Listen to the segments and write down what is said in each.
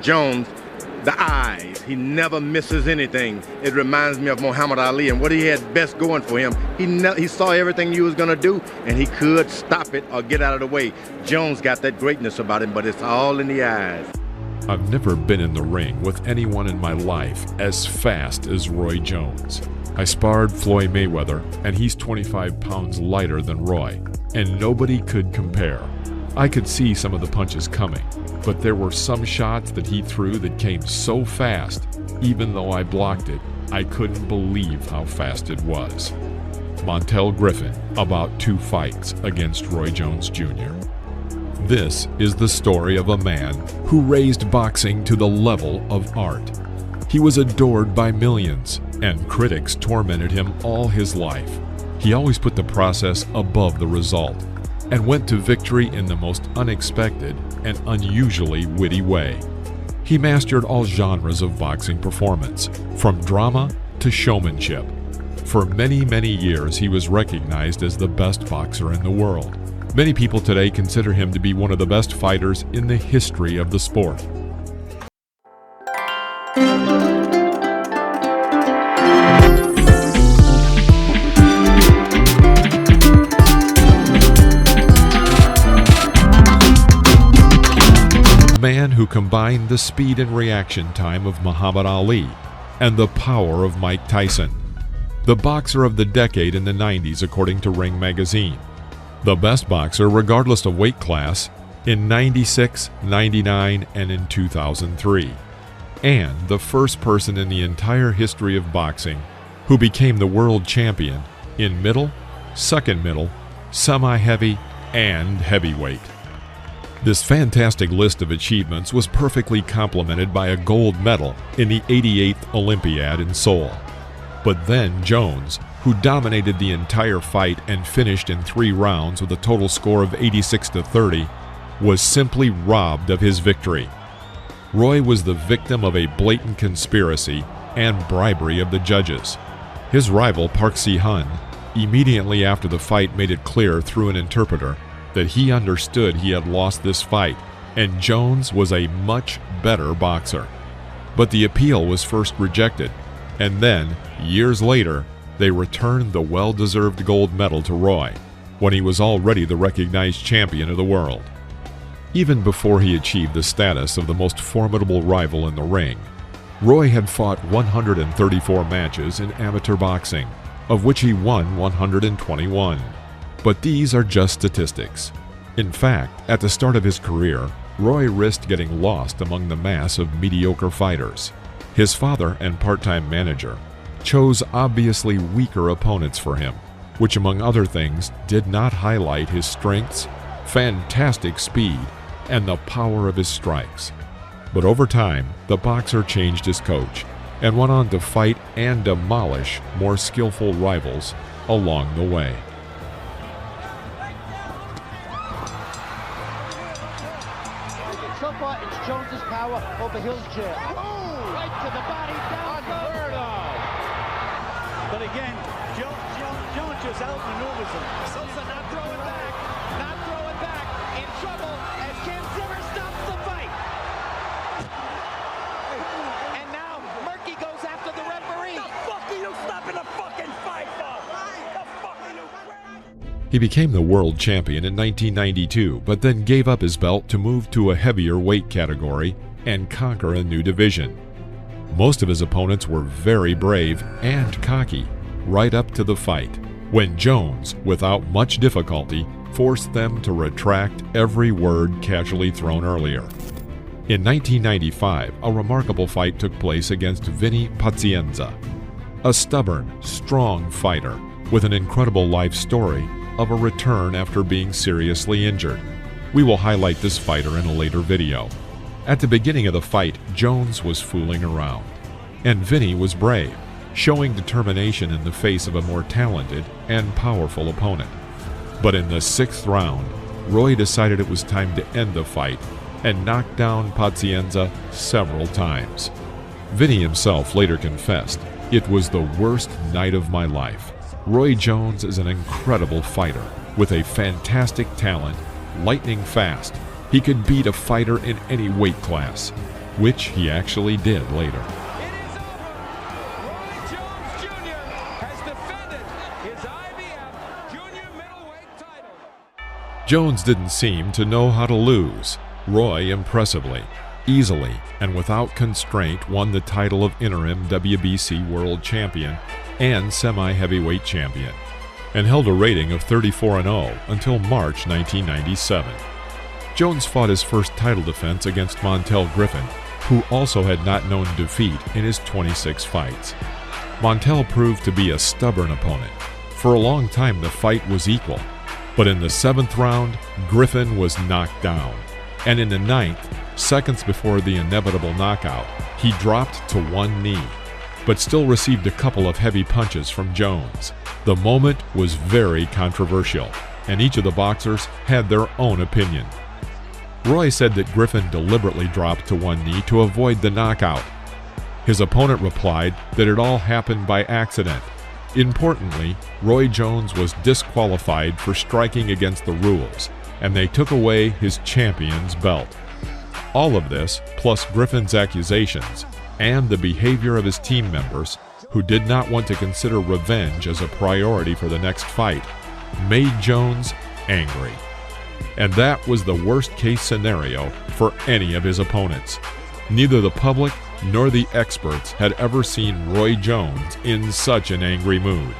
Jones, the eyes. He never misses anything. It reminds me of Muhammad Ali and what he had best going for him. He saw everything you was gonna do, and he could stop it or get out of the way. Jones got that greatness about him, but it's all in the eyes. I've never been in the ring with anyone in my life as fast as Roy Jones. I sparred Floyd Mayweather, and he's 25 pounds lighter than Roy, and nobody could compare. I could see some of the punches coming, but there were some shots that he threw that came so fast, even though I blocked it, I couldn't believe how fast it was. Montel Griffin, about 2 fights against Roy Jones Jr. This is the story of a man who raised boxing to the level of art. He was adored by millions, and critics tormented him all his life. He always put the process above the result, and went to victory in the most unexpected and unusually witty way. He mastered all genres of boxing performance, from drama to showmanship. For many, many years, he was recognized as the best boxer in the world. Many people today consider him to be one of the best fighters in the history of the sport. Man who combined the speed and reaction time of Muhammad Ali and the power of Mike Tyson. The boxer of the decade in the 90s according to Ring Magazine. The best boxer regardless of weight class in 96, 99, and in 2003. And the first person in the entire history of boxing who became the world champion in middle, second middle, semi-heavy, and heavyweight. This fantastic list of achievements was perfectly complemented by a gold medal in the 88th Olympiad in Seoul. But then Jones, who dominated the entire fight and finished in 3 rounds with a total score of 86-30, was simply robbed of his victory. Roy was the victim of a blatant conspiracy and bribery of the judges. His rival Park Si-hun, immediately after the fight, made it clear through an interpreter that he understood he had lost this fight, and Jones was a much better boxer. But the appeal was first rejected, and then, years later, they returned the well-deserved gold medal to Roy, when he was already the recognized champion of the world. Even before he achieved the status of the most formidable rival in the ring, Roy had fought 134 matches in amateur boxing, of which he won 121. But these are just statistics. In fact, at the start of his career, Roy risked getting lost among the mass of mediocre fighters. His father and part-time manager chose obviously weaker opponents for him, which among other things did not highlight his strengths, fantastic speed, and the power of his strikes. But over time, the boxer changed his coach and went on to fight and demolish more skillful rivals along the way. So far, it's Jones's power over Hill's jab. Right to the body, down unheard of. But again, Jones just outmaneuvers him. Sosa not throwing back, in trouble as Ken Zimmer stops the fight. And now Murky goes after the referee. The fuck are you stopping the fucking fight for? The fuck are you? He became the world champion in 1992, but then gave up his belt to move to a heavier weight category and conquer a new division. Most of his opponents were very brave and cocky right up to the fight, when Jones, without much difficulty, forced them to retract every word casually thrown earlier. In 1995, a remarkable fight took place against Vinny Pazienza, a stubborn, strong fighter with an incredible life story of a return after being seriously injured. We will highlight this fighter in a later video. At the beginning of the fight, Jones was fooling around, and Vinny was brave, showing determination in the face of a more talented and powerful opponent. But in the 6th round, Roy decided it was time to end the fight and knocked down Pazienza several times. Vinny himself later confessed, "It was the worst night of my life." Roy Jones is an incredible fighter with a fantastic talent, lightning fast. He could beat a fighter in any weight class. which he actually did later. It is over. Roy Jones Jr. has defended his IBF Junior Middleweight title. Jones didn't seem to know how to lose. Roy impressively, easily, and without constraint won the title of interim WBC World Champion and semi-heavyweight champion, and held a rating of 34-0 until March 1997. Jones fought his first title defense against Montel Griffin, who also had not known defeat in his 26 fights. Montel proved to be a stubborn opponent. For a long time the fight was equal, but in the 7th round, Griffin was knocked down, and in the 9th, seconds before the inevitable knockout, he dropped to one knee, but still received a couple of heavy punches from Jones. The moment was very controversial, and each of the boxers had their own opinion. Roy said that Griffin deliberately dropped to one knee to avoid the knockout. His opponent replied that it all happened by accident. Importantly, Roy Jones was disqualified for striking against the rules, and they took away his champion's belt. All of this, plus Griffin's accusations, and the behavior of his team members, who did not want to consider revenge as a priority for the next fight, made Jones angry. And that was the worst-case scenario for any of his opponents. Neither the public nor the experts had ever seen Roy Jones in such an angry mood.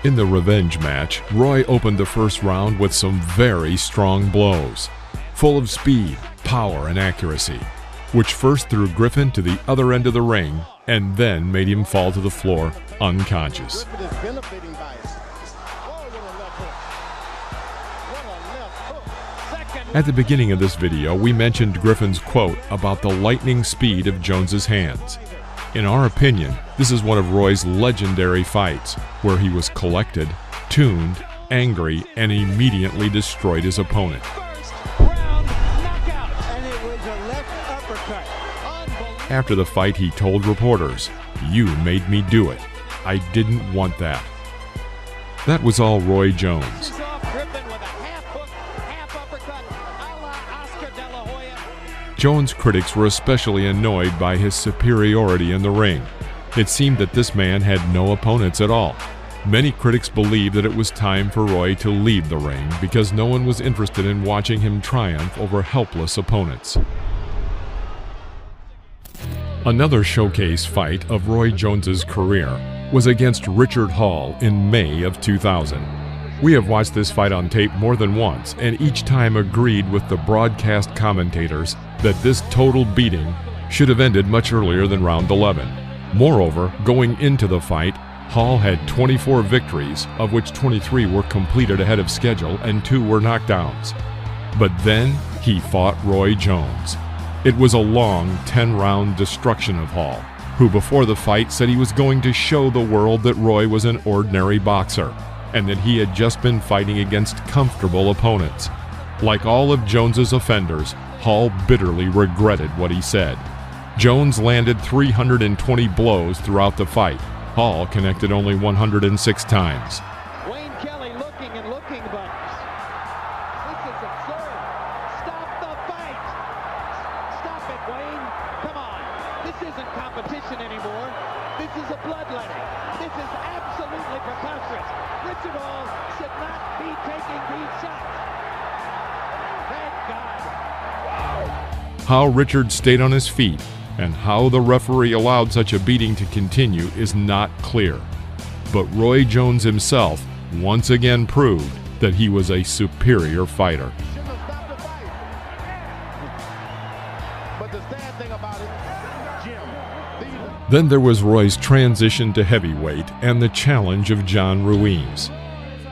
In the revenge match, Roy opened the first round with some very strong blows, full of speed, power, and accuracy, which first threw Griffin to the other end of the ring and then made him fall to the floor unconscious. Griffin is benefiting by it. Oh, what a left hook. What a left hook. Second. At the beginning of this video, we mentioned Griffin's quote about the lightning speed of Jones's hands. In our opinion, this is one of Roy's legendary fights, where he was collected, tuned, angry, and immediately destroyed his opponent. First round knockout, and it was a left uppercut. Unbelievable. After the fight, he told reporters, "You made me do it. I didn't want that." That was all Roy Jones. This is off Griffin with a half hook, half uppercut, a la Oscar De La Hoya. Jones' critics were especially annoyed by his superiority in the ring. It seemed that this man had no opponents at all. Many critics believed that it was time for Roy to leave the ring because no one was interested in watching him triumph over helpless opponents. Another showcase fight of Roy Jones's career was against Richard Hall in May of 2000. We have watched this fight on tape more than once and each time agreed with the broadcast commentators that this total beating should have ended much earlier than round 11. Moreover, going into the fight, Hall had 24 victories, of which 23 were completed ahead of schedule and 2 were knockdowns. But then he fought Roy Jones. It was a long 10-round destruction of Hall, who before the fight said he was going to show the world that Roy was an ordinary boxer and that he had just been fighting against comfortable opponents. Like all of Jones's offenders, Hall bitterly regretted what he said. Jones landed 320 blows throughout the fight. Hall connected only 106 times. Wayne Kelly looking and looking, but this is absurd. Stop the fight. Stop it, Wayne. Come on. This isn't competition anymore. This is a bloodletting. This is absolutely preposterous. Richard Hall should not be taking these shots. Thank God. How Richard stayed on his feet and how the referee allowed such a beating to continue is not clear. But Roy Jones himself once again proved that he was a superior fighter. Shouldn't have stopped the fight. But the sad thing about it, Jim, Then there was Roy's transition to heavyweight and the challenge of John Ruiz.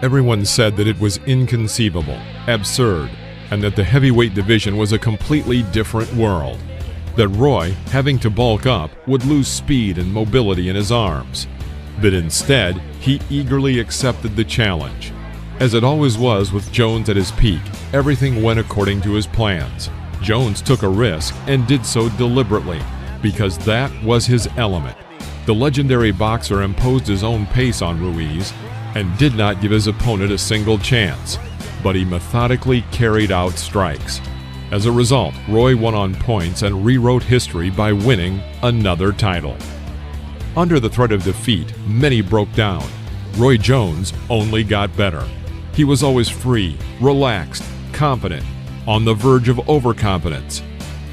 Everyone said that it was inconceivable, absurd, and that the heavyweight division was a completely different world. That Roy, having to bulk up, would lose speed and mobility in his arms. But instead, he eagerly accepted the challenge. As it always was with Jones at his peak, everything went according to his plans. Jones took a risk and did so deliberately, because that was his element. The legendary boxer imposed his own pace on Ruiz and did not give his opponent a single chance, but he methodically carried out strikes. As a result, Roy won on points and rewrote history by winning another title. Under the threat of defeat, many broke down. Roy Jones only got better. He was always free, relaxed, confident, on the verge of overconfidence.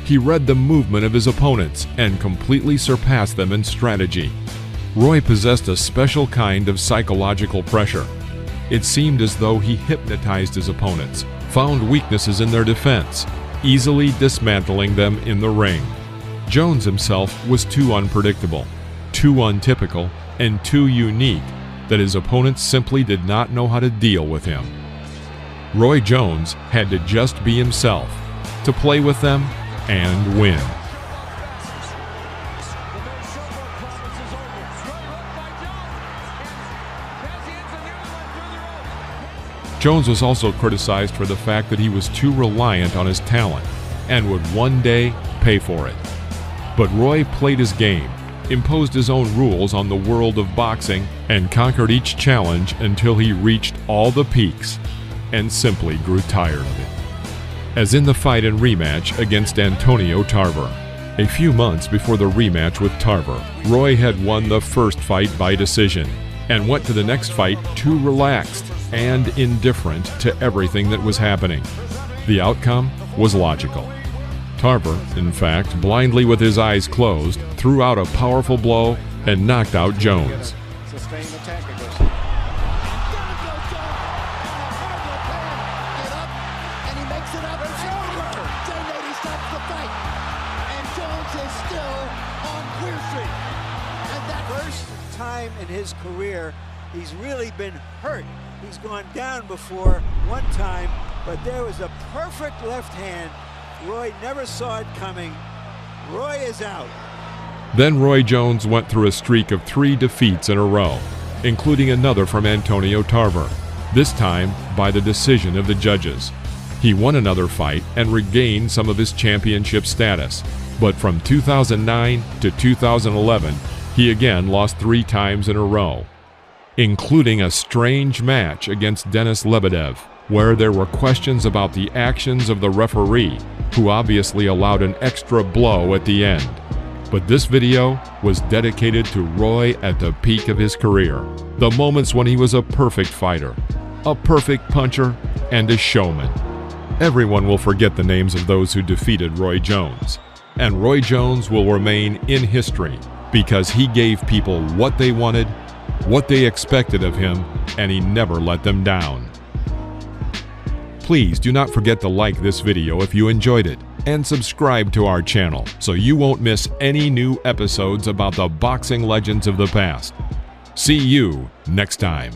He read the movement of his opponents and completely surpassed them in strategy. Roy possessed a special kind of psychological pressure. It seemed as though he hypnotized his opponents, found weaknesses in their defense, easily dismantling them in the ring. Jones himself was too unpredictable, too untypical, and too unique that his opponents simply did not know how to deal with him. Roy Jones had to just be himself, to play with them and win. Jones was also criticized for the fact that he was too reliant on his talent and would one day pay for it. But Roy played his game, imposed his own rules on the world of boxing, and conquered each challenge until he reached all the peaks and simply grew tired of it. As in the fight and rematch against Antonio Tarver. A few months before the rematch with Tarver, Roy had won the first fight by decision and went to the next fight too relaxed and indifferent to everything that was happening. The outcome was logical. Tarver, in fact, blindly with his eyes closed, threw out a powerful blow and knocked out Jones. Sustained attack against and he makes it up. It's over. Jay Nady stops the fight. And Jones is still on Clear Street. And that first time in his career, he's really been hurt. He's gone down before one time, but there was a perfect left hand. Roy never saw it coming. Roy is out. Then Roy Jones went through a streak of 3 defeats in a row, including another from Antonio Tarver, this time by the decision of the judges. He won another fight and regained some of his championship status, but from 2009 to 2011, he again lost 3 times in a row, including a strange match against Denis Lebedev, where there were questions about the actions of the referee, who obviously allowed an extra blow at the end. But this video was dedicated to Roy at the peak of his career, the moments when he was a perfect fighter, a perfect puncher, and a showman. Everyone will forget the names of those who defeated Roy Jones, and Roy Jones will remain in history because he gave people what they wanted, what they expected of him, and he never let them down. Please do not forget to like this video if you enjoyed it, and subscribe to our channel so you won't miss any new episodes about the boxing legends of the past. See you next time.